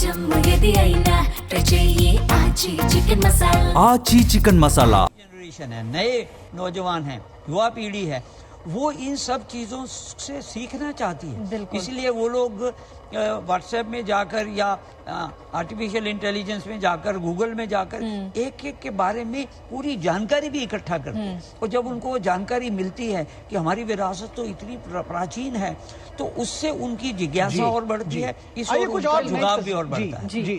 సమాజం ఏది అయినా ట్రై చెయ్యి ఆచి చికెన్ మసాలా आची चिकन मसाला। जनरेशन है, नए नौजवान हैं, युवा पीढ़ी है, वो इन सब चीज़ों से सीखना चाहती है। इसलिए वो लोग व्हाट्सएप में जाकर या आर्टिफिशियल इंटेलिजेंस में जाकर, गूगल में जाकर एक एक के बारे में पूरी जानकारी भी इकट्ठा करते हैं। और जब उनको वो जानकारी मिलती है कि हमारी विरासत तो इतनी प्राचीन है, तो उससे उनकी जिज्ञासा और बढ़ती है, इस और उनका जुड़ाव भी और बढ़ता है। जी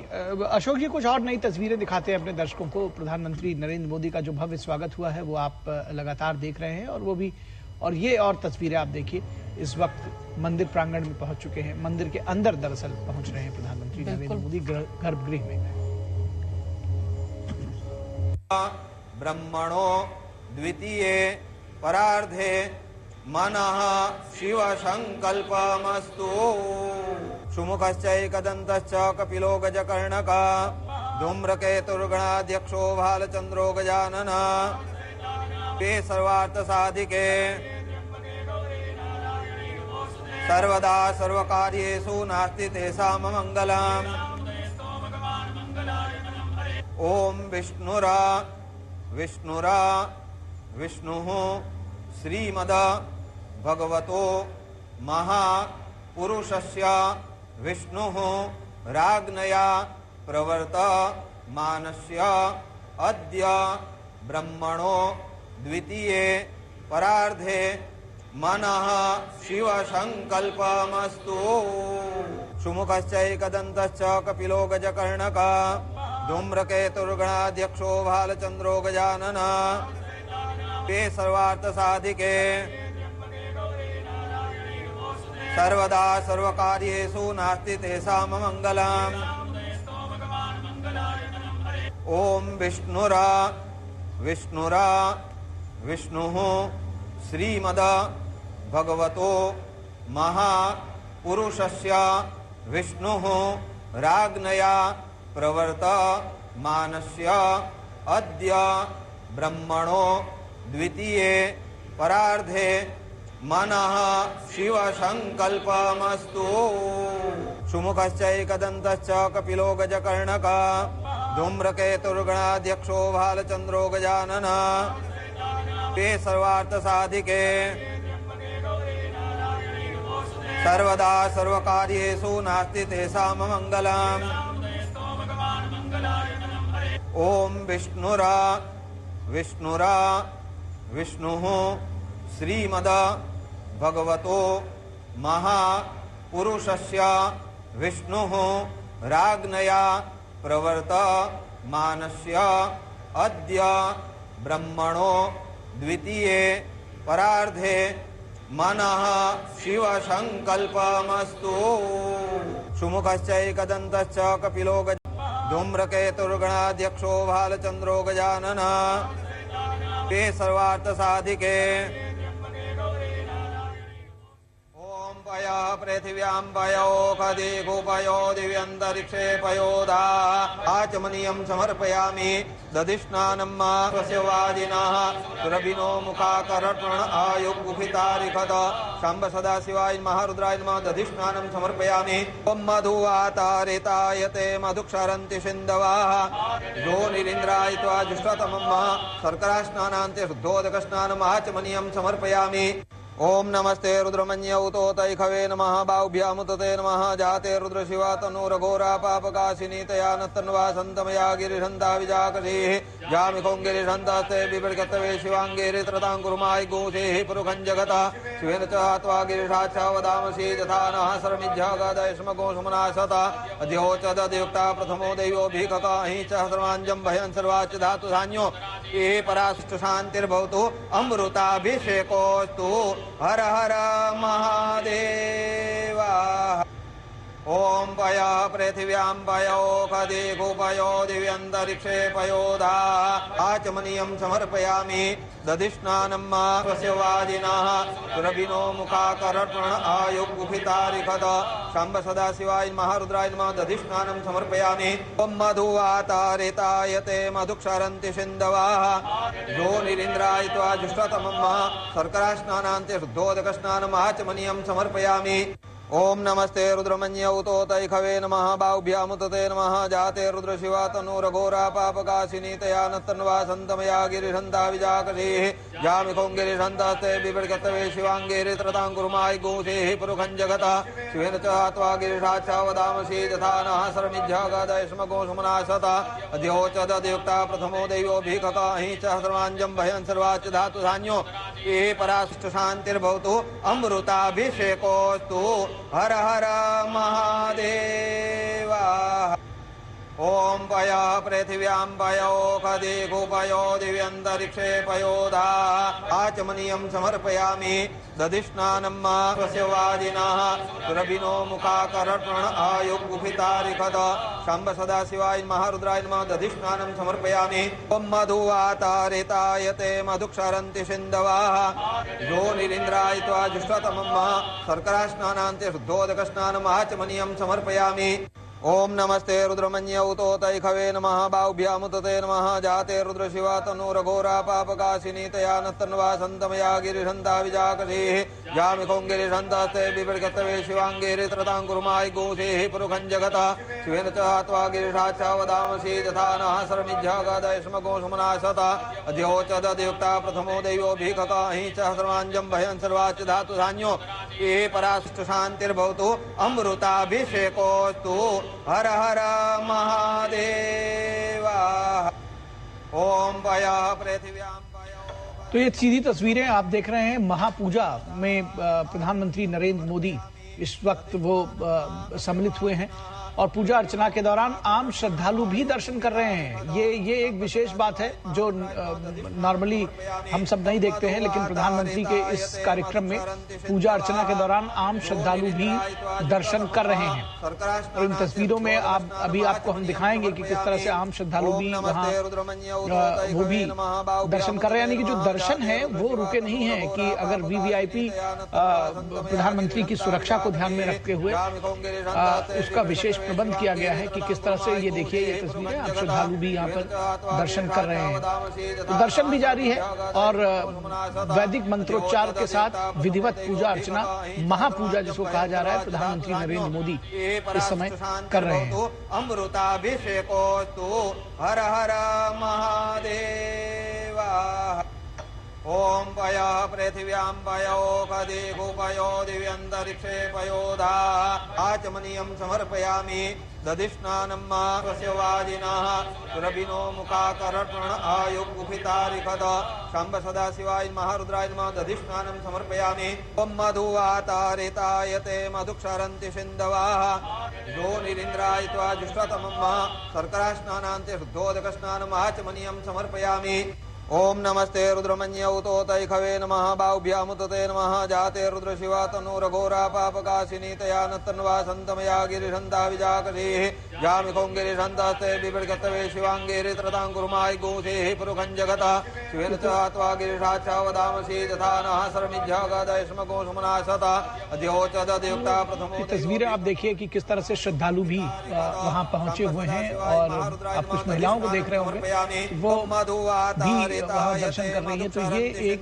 अशोक जी, कुछ और नई तस्वीरें दिखाते हैं अपने दर्शकों को। प्रधानमंत्री नरेंद्र मोदी का जो भव्य स्वागत हुआ है वो आप लगातार देख रहे हैं, और वो भी, और ये और तस्वीरें आप देखिए, इस वक्त मंदिर प्रांगण में पहुंच चुके हैं। मंदिर के अंदर दरअसल पहुंच रहे हैं प्रधानमंत्री नरेंद्र मोदी गर्भगृह में। ब्रह्मणो द्वितीय परार्धे मनः शिव संकल्पमस्तु। सुमुखश्चैकदन्तश्च कपिलो गजकर्णकः धूम्रकेतुर्गणाध्यक्षो भालचन्द्रो गजाननः ते सर्वार्थ साधिके सर्वदा सर्वकार्येषु नास्ति तेषां मंगलम्। ओम विष्णुरा विष्णुरा विष्णुः श्रीमद भगवतो महापुरुषस्य विष्णुः राज्ञया प्रवर्तमानस्य अद्य ब्रह्मणो द्वितीय परार्धे मनः शिव संकल्पमस्तु। सुमुखश्चैकदन्तश्च कपिलो गजकर्णकः धूम्रकेतुर्गणाध्यक्षो भालचन्द्रो गजाननः ते सर्वार्थ साधिके सर्वदा सर्वकार्येषु नास्ति तेषां मंगलम्। ओम विष्णुरा विष्णुरा विष्णुः श्रीमद भगवतो महापुरुषस्य विष्णुः राज्ञया प्रवर्तमानस्य अद्य ब्रह्मणो द्वितीय परार्धे मनः शिव संकल्पमस्तु। सुमुखश्चैकदन्तश्च कपिलो गजकर्णकः धूम्रकेतुर्गणाध्यक्षो भालचन्द्रो गजाननः ते सर्वार्थ साधिके सर्वदा सर्वकार्येषु नास्ति तेषां मंगलम्। ओम विष्णुरा विष्णुरा विष्णुः श्रीमद भगवतो महापुरुषस्य विष्णुः राज्ञया प्रवर्तमानस्य अद्य ब्रह्मणो द्वितीय परार्धे मनः शिव संकल्पमस्तु। सुमुखश्चैकदन्तश्च कपिलो धूम्रकेतुर्गणाध्यक्षो भालचन्द्रो गजाननः ते सर्वार्थ साधिके ओम पय पृथिव्यां पयोखदि गोपयो दिव्यन्तरिक्षे पयोधा आचमनीयं समर्पयामि दधिष्णानं स्वस्य वाजिनः सुरभिनो मुखाकर्पण आयुगुहितारिखद शम्भ सदाशिवाय महारुद्राय नमः दधिष्णानं समर्पयामि। ओम मधुवातारितायते मधुक्षरन्ति सिन्धवः यो निरिन्द्राय त्वा जुष्टतमं शर्करास्नानान्ते शुद्धोदकस्नानम् आचमनीयं समर्पयामि। ओम नमस्ते रुद्रमन्यौतोतैखवे नमः बाहुभ्यामुतते नमः जाते रुद्रशिवा तनूरघोरा पापकाशिनी तया नस्तन्वा सन्तमया गिरिशन्ता विजाकसीः जामिखों गिरिशन्तास्ते बिभृगतवे शिवाङ्गेरित्रताङ्कुरुमाय गोसेः पुरुखं जगता शिवेन च त्वा गिरिशाच्छा वदामसि यथा नः शरणिज्यागादयस्मगोसुमनाशता अध्योचदयुक्ता प्रथमो दैवोऽभिककाहि च सर्वाञ्जं भयं सर्वाच्च धातु धान्यो ये पराष्ट शान्तिर्भवतु अमृताभिषेकोऽस्तु। हर हर महादेव। ओम पय पृथिव्यां पयोखदि गोपयो दिव्यन्तरिक्षे पयोधा आचमनीयं समर्पयामि दधिष्णानं स्वस्य वाजिनः सुरभिनो मुखाकर्पण आयुगुहितारिखद शम्भ सदाशिवाय महारुद्राय नमः दधिष्णानं समर्पयामि। ओम मधुवातारितायते मधुक्षरन्ति सिन्धवः यो निरिन्द्राय त्वा जुष्टतमं शर्करास्नानान्ते शुद्धोदकस्नानम् आचमनीयं समर्पयामि। ओम नमस्ते रुद्रमन्यौतोतैखवे नमः बाहुभ्यामुतते नमः जाते रुद्रशिवा तनूरघोरा पापकाशिनी तया नत्तन्वा सन्तमया गिरिशन्ता विजाकसेः जामिखों गिरिशन्तास्ते बिभृगतवे शिवाङ्गेरित्रतां कुर्माय गोसेः पुरुखं जगतः शिवेन च त्वा गिरिशाच्छा वदामसि यथा नः सरमिज्झागादयस्मगोषुमनाशता अध्योचदयुक्ता प्रथमो दैवोऽभिककाहि च सर्वाञ्जं भयं सर्वाच्च धातु धान्यो ये पराश्च शान्तिर्भवतु अमृताभिषेकोऽस्तु हर हर महादेवा। ओम पया पृथिव्यां पयोखदिगुपयो दिव्यन्तरिक्षे पयोधा आचमनीयं समर्पयामि दधिस्नानं स्वस्य वाजिनः सुरभिनो मुखाकर्पण आयुगुफितारिखद शम्भ सदाशिवाय महारुद्राय नमः दधिस्नानं समर्पयामि। ओम मधुवातारितायते मधुक्षरन्ति सिन्धवः यो निरीन्द्राय त्वा जुष्टतमं शर्करास्नानान्ते शुद्धोदकस्नानम् आचमनीयं समर्पयामि। ओम नमस्ते रुद्रमन्यौतोतैखवे नमः बाहुभ्यामुतते नमः जाते रुद्रशिवा तनूरघोरा पापकाशिनी तया नत्तन्वा सन्तमया गिरिशन्ता विजाकसेः जामिखों गिरिशन्तास्ते बिभृगतवे शिवाङ्गेरित्रतां कुर्माय गोसेः पुरुखं जगतः शिवेन च त्वा गिरिशाच्छा वदामसि यथा नः सरमिज्झागादयस्मगोषुमनाशता अध्योचदयुक्ता प्रथमो दैवोऽभिककाहि च सर्वाञ्जं भयं सर्वाच्च धातु धान्यो ये पराश्च शान्तिर्भवतु अमृताभिषेकोऽस्तु हर हर महादेवा। ओम पया पृथिव्यां तो ये सीधी तस्वीरें आप देख रहे हैं महापूजा में प्रधानमंत्री नरेंद्र मोदी इस वक्त वो सम्मिलित हुए हैं और पूजा अर्चना के दौरान आम श्रद्धालु भी दर्शन कर रहे हैं। ये एक विशेष बात है जो नॉर्मली हम सब नहीं देखते हैं, लेकिन प्रधानमंत्री के इस कार्यक्रम में पूजा अर्चना के दौरान आम श्रद्धालु भी दर्शन कर रहे हैं। और इन तस्वीरों में अभी आपको हम दिखाएंगे कि किस तरह से आम श्रद्धालु भी वहाँ वो भी दर्शन कर रहे हैं। यानी कि जो दर्शन है वो रुके नहीं है कि अगर वीवीआईपी प्रधानमंत्री की सुरक्षा को ध्यान में रखते हुए उसका विशेष प्रबंध किया गया है कि किस तरह से ये देखिए ये तस्वीरें आप श्रद्धालु भी यहाँ पर दर्शन कर रहे हैं। तो दर्शन भी जारी है और वैदिक मंत्रोच्चार के साथ विधिवत पूजा अर्चना महापूजा जिसको कहा जा रहा है प्रधानमंत्री नरेंद्र मोदी इस समय कर रहे हैं। अमृताभिषेकोऽस्तु हर हर महादेवा। ओम पया पृथिव्यां पयोखदिगुपयो दिव्यन्तरिक्षे पयोधा आचमनीयं समर्पयामि दधिस्नानं स्वस्य वाजिनः सुरभिनो मुखाकर्पण आयुगुफितारिखद शम्भ सदाशिवाय महारुद्राय नमः दधिस्नानं समर्पयामि। ओम मधुवातारितायते मधुक्षरन्ति सिन्धवः यो निरीन्द्राय त्वा जुष्टतमं शर्करास्नानान्ते शुद्धोदकस्नानम् आचमनीयं समर्पयामि। ओम नमस्ते रुद्रमन्यौतोतैखवे नमः बाहुभ्यामुतते नमः जाते रुद्रशिवा तनूरघोरा पापकाशिनी तया नत्तन्वा सन्तमया गिरिशन्ता विजाकसेः जामिखों गिरिशन्तास्ते बिभृगतवे शिवाङ्गेरित्रतां कुर्माय गोसेः पुरुखं जगतः शिवेन च त्वा गिरिशाच्छा वदामसि यथा नः सरमिज्झागादयस्मगोषुमनाशता अध्योचदयुक्ता प्रथमो। तस्वीरें आप देखिए कि किस तरह से श्रद्धालु भी वहाँ पहुंचे हुए हैं और आप कुछ महिलाओं को देख रहे होंगे वो भी वहाँ दर्शन कर रही है। तो ये एक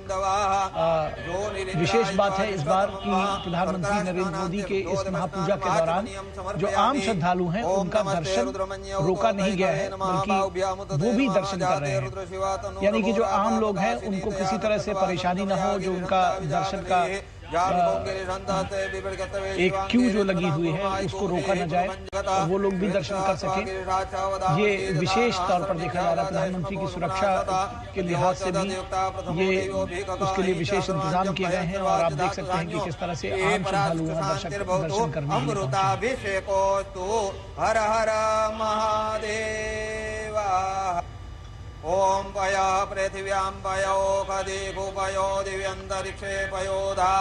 विशेष बात है इस बार की प्रधानमंत्री नरेंद्र मोदी के इस महापूजा के दौरान जो आम श्रद्धालु हैं उनका दर्शन रोका नहीं गया है, बल्कि वो भी दर्शन कर रहे हैं। यानी कि जो आम लोग हैं उनको किसी तरह से परेशानी न हो, जो उनका दर्शन का एक क्यू जो लगी हुई है उसको रोका न जाए और वो लोग भी दर्शन कर सके। ये विशेष तौर पर देखा जा रहा है प्रधानमंत्री की सुरक्षा के लिहाज से भी ये उसके लिए विशेष इंतजाम किए गए हैं और आप देख सकते हैं कि किस तरह से आम श्रद्धालु दर्शन करने अमृताभिषेकोऽस्तु हर हर महादेवा। ओम पया पृथिव्यां पयोखदिगुपयो दिव्यन्तरिक्षे पयोधा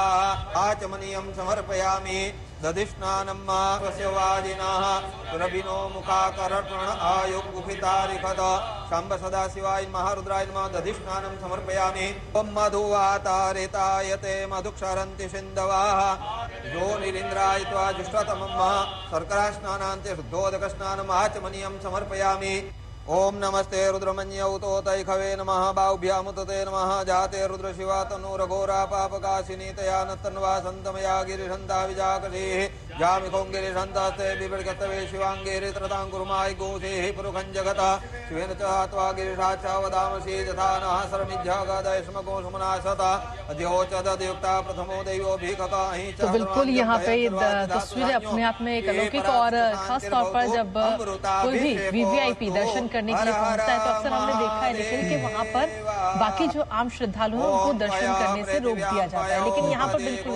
आचमनीयं समर्पयामि दधिस्नानं स्वस्य वाजिनः सुरभिनो मुखाकर्पण आयुगुफितारिखद शम्भ सदाशिवाय महारुद्राय नमः दधिस्नानं समर्पयामि। ओम मधुवातारितायते मधुक्षरन्ति सिन्धवः यो निरीन्द्राय त्वा जुष्टतमं शर्करास्नानान्ते शुद्धोदकस्नानम् आचमनीयं समर्पयामि। ओम नमस्ते रुद्रमन्यौतोतैखवे नमः बाहुभ्यामुतते नमः जाते रुद्रशिवा तनूरघोरा पापकाशिनी तया नत्तन्वा सन्तमया गिरिशन्ता विजाकसेः जामिखों गिरिशन्तास्ते बिभृगतवे शिवाङ्गेरित्रतां कुर्माय गोसेः पुरुखं जगता शिवेन च त्वा गिरिशाच्छावदामसि यथा नः सरमिज्झागदयस्मको सुमनाशता अध्योचदयुक्ता प्रथमो दैवोऽभिककाहि च। तो बिल्कुल यहाँ पे तस्वीरें अपने आप में एक अलौकिक और खास तौर पर जब कोई भी वीवीआईपी दर्शन करने के लिए पहुंचता है तो अक्सर हमने देखा है लेकिन कि वहाँ पर बाकी जो आम श्रद्धालु हैं उनको दर्शन करने से रोक दिया जाता है, लेकिन यहाँ पर बिल्कुल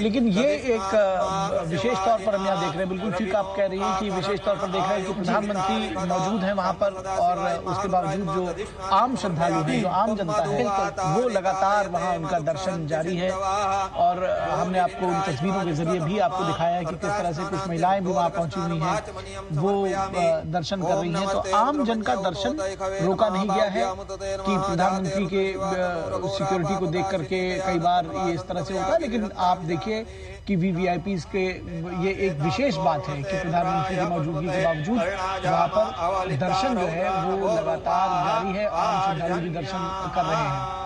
लेकिन ये एक विशेष तौर पर हम यहाँ देख रहे हैं, बिल्कुल ठीक आप कह रही हैं कि विशेष तौर पर देख रहे हैं कि प्रधानमंत्री मौजूद हैं वहाँ पर और उसके बावजूद जो आम श्रद्धालु हैं, जो आम जनता है, वो लगातार वहाँ उनका दर्शन जारी है। और हमने आपको उन तस्वीरों के जरिए भी आपको दिखाया है कि किस तरह से कुछ महिलाएं भी वहाँ पहुंची हुई हैं, वो दर्शन कर रही हैं। तो आम जन का दर्शन रोका नहीं गया है कि प्रधानमंत्री के सिक्योरिटी को देख करके कई बार ये इस तरह से होता है, लेकिन आप देखिए कि वीवीआईपी के ये एक विशेष बात है कि प्रधानमंत्री की मौजूदगी के बावजूद वहाँ पर दर्शन जो है वो लगातार जारी है, आम श्रद्धालु भी दर्शन कर रहे हैं।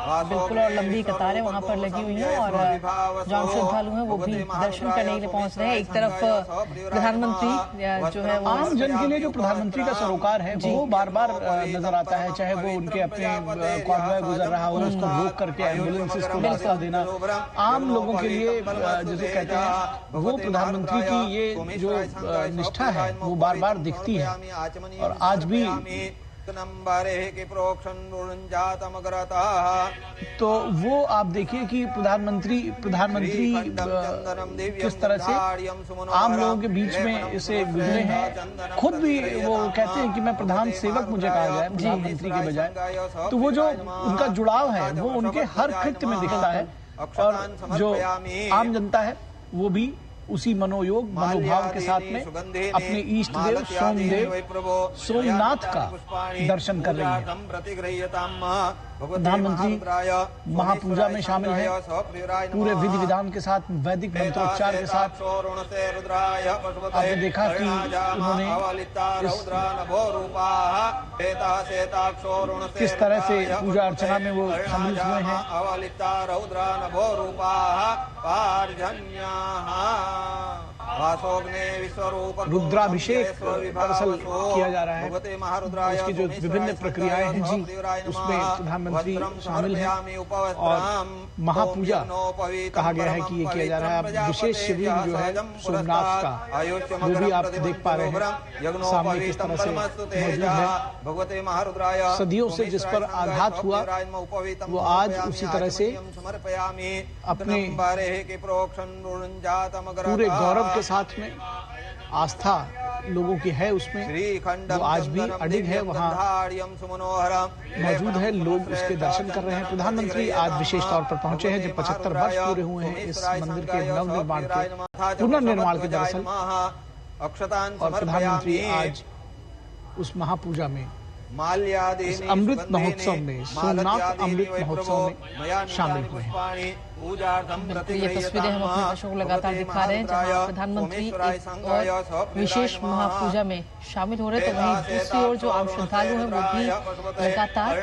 बिल्कुल, और लंबी कतारें वहाँ पर लगी हुई हैं और जो आम श्रद्धालु हैं वो भी दर्शन करने के लिए पहुंच रहे हैं। एक तरफ प्रधानमंत्री जो है वो आम जन के लिए जो प्रधानमंत्री का सरोकार है वो बार बार नजर आता है, चाहे वो उनके अपने कॉन्वॉय गुजर रहा हो उसको रोक करके एम्बुलेंसेस को रास्ता देना। आम लोगों के लिए जिसे कहते हैं वो प्रधानमंत्री की ये जो निष्ठा है वो बार बार दिखती है। और आज भी तो वो आप देखिए कि प्रधानमंत्री किस तरह से आम लोगों के बीच में इसे गुजरे हैं। खुद भी वो कहते हैं कि मैं प्रधान सेवक मुझे कहा जाए प्रधानमंत्री के बजाय। तो वो जो उनका जुड़ाव है वो उनके हर कृत्य में दिखता है और जो आम जनता है वो भी उसी मनोभाव के साथ में अपने इष्ट देव सोमनाथ का दर्शन कर रही है। प्रधानमंत्री महापूजा में शामिल है, पूरे विधि विधान के साथ, वैदिक मंत्रोच्चार के साथ। आपने देखा कि उन्होंने किस तरह से पूजा अर्चना में वो शामिल हुए हैं। रुद्राभिषेक दरअसल किया जा रहा है, उसकी जो विभिन्न प्रक्रियाएं हैं जी उसमें प्रधानमंत्री शामिल हैं और महापूजा कहा गया है कि ये किया जा रहा है। अब विशेष शिवलिंग जो है सोमनाथ का वो भी आप देख पा रहे हैं सामने किस तरह से मौजूद है। सदियों से जिस पर आघात हुआ वो आज उसी तरह से अपने पूरे गौरव के साथ में आस्था लोगों की है उसमें, वो आज भी अडिग है, वहाँ मौजूद है, लोग उसके दर्शन कर रहे हैं। प्रधानमंत्री आज विशेष तौर पर पहुंचे हैं जब 75 वर्ष पूरे हुए हैं इस मंदिर के नवनिर्माण के पुनर्निर्माण के दरअसल। और प्रधानमंत्री आज उस महापूजा में इस अमृत महोत्सव में सोमनाथ अमृत महोत्सव में शामिल हुए हैं। ये तस्वीरें हम अपने दर्शकों को लगातार दिखा रहे हैं जहां प्रधानमंत्री एक और विशेष महापूजा में शामिल हो रहे हैं, तो वहीं दूसरी ओर जो आम श्रद्धालु हैं वो भी लगातार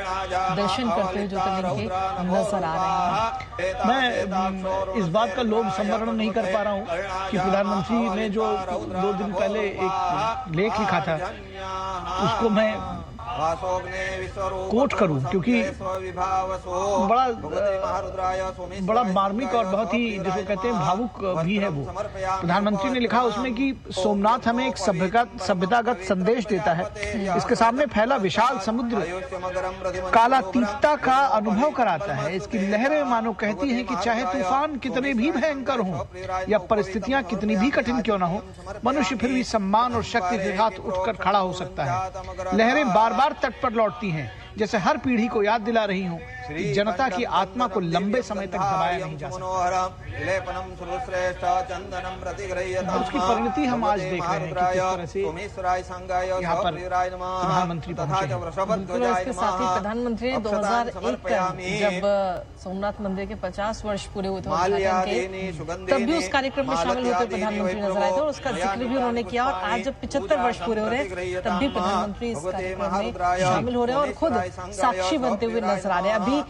दर्शन करते हुए ज्योतिर्लिंग के नजर आ रहे हैं। मैं इस बात का लोभ संवरण नहीं कर पा रहा हूँ कि प्रधानमंत्री ने जो 2 दिन पहले एक लेख लिखा था उसको मैं कोट करूं, क्योंकि बड़ा मार्मिक और बहुत ही जिसको कहते हैं भावुक भी है वो। प्रधानमंत्री ने लिखा उसमें कि सोमनाथ हमें एक सभ्यतागत संदेश देता है। इसके सामने फैला विशाल समुद्र कालातीतता का अनुभव कराता है। इसकी लहरें मानो कहती हैं कि चाहे तूफान कितने भी भयंकर हों या परिस्थितियां कितनी भी कठिन क्यों न हो, मनुष्य फिर भी सम्मान और शक्ति के साथ उठकर खड़ा हो सकता है। लहरें बार बार बार तट पर लौटती हैं, जैसे हर पीढ़ी को याद दिला रही हूं कि जनता की आत्मा को लंबे समय तक दबाया नहीं जा सकता। और उसकी परिणति हम आज देख रहे हैं कि किस तरह से यहाँ पर प्रधानमंत्री पहुंचे। इसके साथ ही प्रधानमंत्री ने 2001 जब सोमनाथ मंदिर के 50 वर्ष पूरे हुए थे उद्घाटन के, तब भी उस कार्यक्रम में शामिल होकर प्रधानमंत्री नजर आए थे और उसका जिक्र भी उन्होंने किया। और आज जब 75 वर्ष पूरे हो रहे हैं, तब भी प्रधानमंत्री इस कार्यक्रम में शामिल हो रहे हैं और खुद साक्षी बनते हुए नजर आ रहे हैं। अभी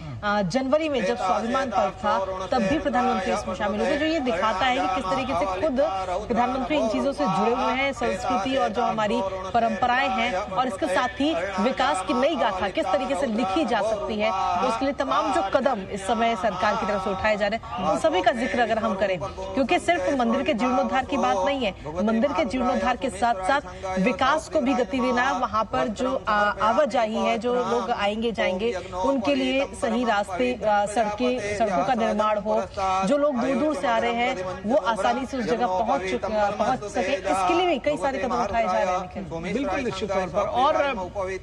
जनवरी में जब स्वाभिमान पर्व था, तब भी प्रधानमंत्री इसमें शामिल हुए, जो ये दिखाता है कि किस तरीके से खुद प्रधानमंत्री इन चीजों से जुड़े हुए हैं, संस्कृति और जो हमारी परंपराएं हैं, और इसके साथ ही विकास की नई गाथा किस तरीके से लिखी जा सकती है, उसके लिए तमाम जो कदम इस समय सरकार की तरफ से उठाए जा रहे हैं, उन सभी का जिक्र अगर हम करें, क्योंकि सिर्फ मंदिर के जीर्णोद्धार की बात नहीं है, मंदिर के जीर्णोद्धार के साथ साथ विकास को भी गति देना है। वहां पर जो आवाजाही है, जो लोग आएंगे जाएंगे, उनके लिए सही रास्ते, सड़कों का निर्माण हो, जो लोग दूर दूर से आ रहे हैं वो आसानी से उस जगह पहुंच सके, इसके लिए भी कई सारे कदम उठाए जा रहे हैं। बिल्कुल निश्चित तौर पर। और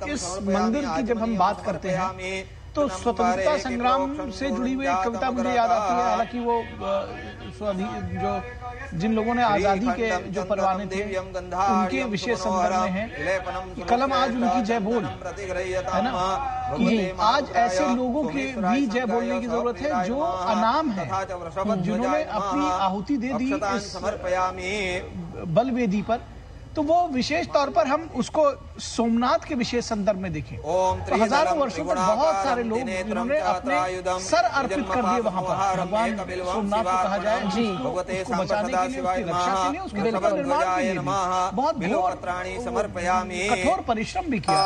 इस मंदिर की जब हम बात करते हैं तो स्वतंत्रता संग्राम से जुड़ी हुई एक कविता मुझे याद आती है। हालांकि वो जो जिन लोगों ने आजादी के जो परवाने थे उनके विशेष संदर्भ में है, कलम आज उनकी जय बोल, है ना, कि आज ऐसे लोगों के भी जय बोलने की जरूरत है जो अनाम है, जिन्होंने अपनी आहुति दे दी इस बलवेदी पर। तो वो विशेष तौर पर हम उसको सोमनाथ के विशेष संदर्भ में देखें तो हजारों वर्षों तक बहुत सारे लोग जिन्होंने अपने सर अर्पित कर दिए वहां पर भगवान सोमनाथ को कहा जाए, जी, उसको बचाने के लिए, उसकी रक्षा के लिए, उसके निर्माण के लिए बहुत कठोर परिश्रम भी किया,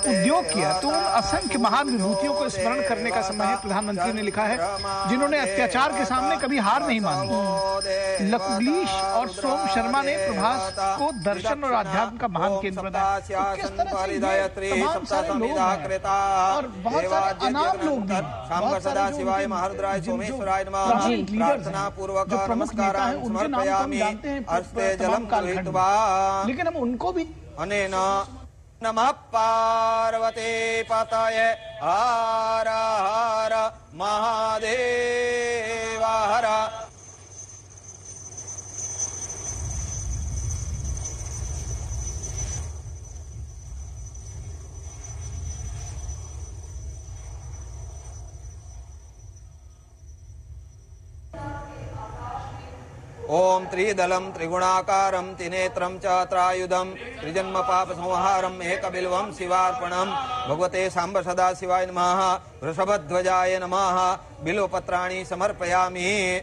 उद्योग किया। तो उन असंख्य महान विभूतियों को स्मरण करने का समय है। प्रधानमंत्री ने लिखा है जिन्होंने अत्याचार के सामने कभी हार नहीं मानी। लकुलीश और सोम शर्मा ने प्रभास को दर्शन और अध्यात्म का महान केंद्र बनाया। किस तरह से तमाम सारे लोग हैं और बहुत सारे अनाम लोग भी, बहुत सारे जो प्रमुख नेता हैं उनके नाम तो हम जानते हैं तमाम कालखंड, लेकिन हम उनको भी नमः पार्वती पतये हर हर महादेव हर। ओम त्रिदलम त्रिगुणाकारम त्रिनेत्रम च त्रायुधम त्रिजन्म पाप संहारम एकबिल्वम शिवार्पणम भगवते सांब सदा शिवाय नमः। वृषभध्वजाय नमः। बिल्वपत्राणि समर्पयामि।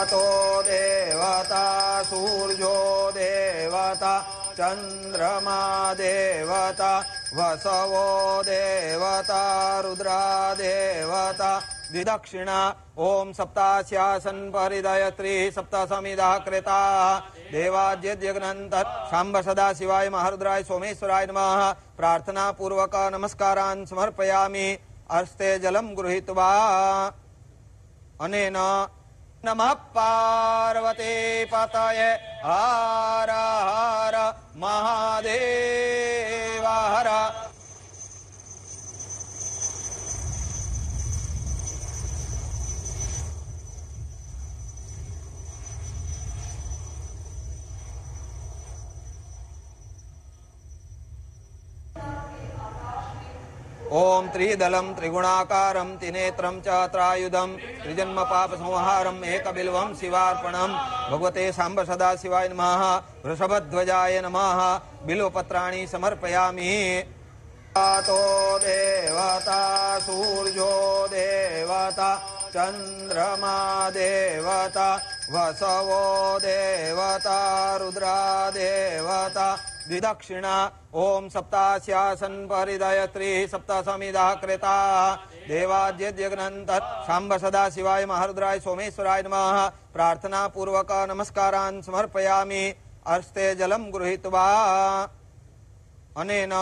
तो देवता सूर्यो देवता चंद्रमा देवता वसवो देवता रुद्रा देवता द्विदक्षिणा। ओम सप्तास्यासन परिदयत्री सप्तसमिधा कृता देवाद्यग्नंत सांब सदा शिवाय महारुद्राय सोमेश्वराय नमः। प्रार्थना पूर्वक नमस्कारान् समर्पयामि। अस्ते जलम गृहीत्वा अनेन नमः पार्वती पतये हर हर महादेव हर। ओम त्रिदलम त्रिगुणाकारम त्रिनेत्रम च त्रायुधम त्रिजन्म पाप संहारम एकबिल्वम शिवार्पणम भगवते सांब सदा शिवाय नमः। वृषभध्वजाय नमः। बिल्वपत्राणि समर्पयामि। तो देवता सूर्यो देवता चंद्रमा देवता वसवो देवता रुद्रा देवता द्विदक्षिणा। ओम सप्तास्यासन परिदयत्री सप्तसमिधा कृता देवाद्यग्नंत सांब सदा शिवाय महारुद्राय सोमेश्वराय नमः। प्रार्थना पूर्वक नमस्कारान् समर्पयामि। अस्ते जलम गृहीत्वा अनेन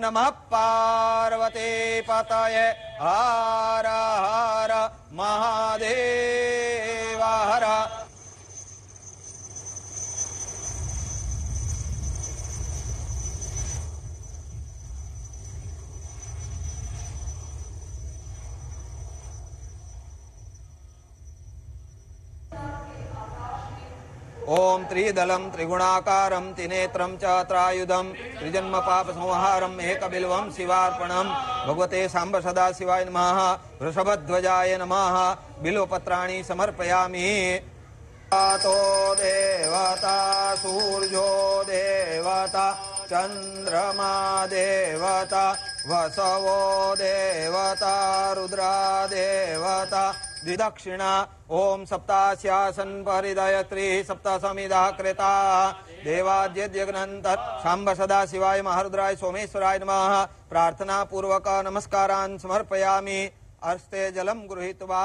नमः पार्वती पतये हर हर महादेव हर। ओम त्रिदलम त्रिगुणाकारम त्रिनेत्रम च त्रायुधम त्रिजन्म पाप संहारम एकबिल्वम शिवार्पणम भगवते सांब सदा शिवाय नमः वृषभध्वजाय नमः बिल्वपत्राणि समर्पयामि। तो देवता सूर्यो देवता चंद्रमा देवता वसवो देवता रुद्रा देवता द्विदक्षिणा ओम सप्तास्यासन परिदय त्रि सप्तसमिधा कृता देवाद्यज्ञनंत सांब सदा शिवाय महारुद्राय सोमेश्वराय नमः प्रार्थना पूर्वक नमस्कारान् समर्पयामि। अस्ते जलम गृहीत्वा